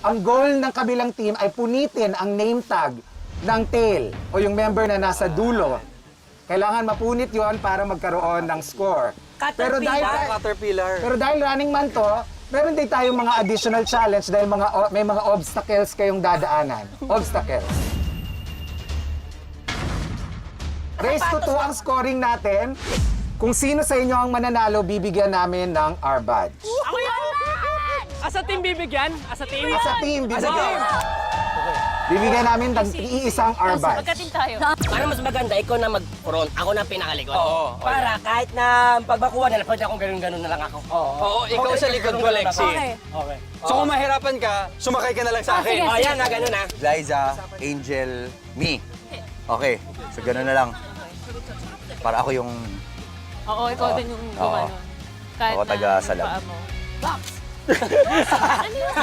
ang goal ng kabilang team ay punitin ang name tag ng tail o yung member na nasa dulo. Kailangan mapunit yon para magkaroon ng score. Caterpillar. Pero dahil running man to, meron din tayong mga additional challenge dahil may mga obstacles kayong dadaanan. Obstacles. Race to 2 ang scoring natin. Kung sino sa inyo ang mananalo, bibigyan namin ng R badge. Ako yan! Asa team bibigyan? Asa team? Sa team, bibigyan. Bibigyan namin ng iisang R badge. Magkatin tayo. Para mas maganda, ikaw na mag-front, ako na pinakalikod. Oo. Para kahit na pagbakuha na, pwede akong ganun-ganun na lang ako. Oo, ikaw sa likod ko, Lexi. Okay. So kung mahirapan ka, sumakay ka na lang sa akin. O yan na, ganun na. Liza, Angel, me. Okay, so gano'n na lang. Para ako yung... Oo, ikaw din yung Oo. gumano. Kahit Ako taga na Salab. paa mo. Box! Ano yun?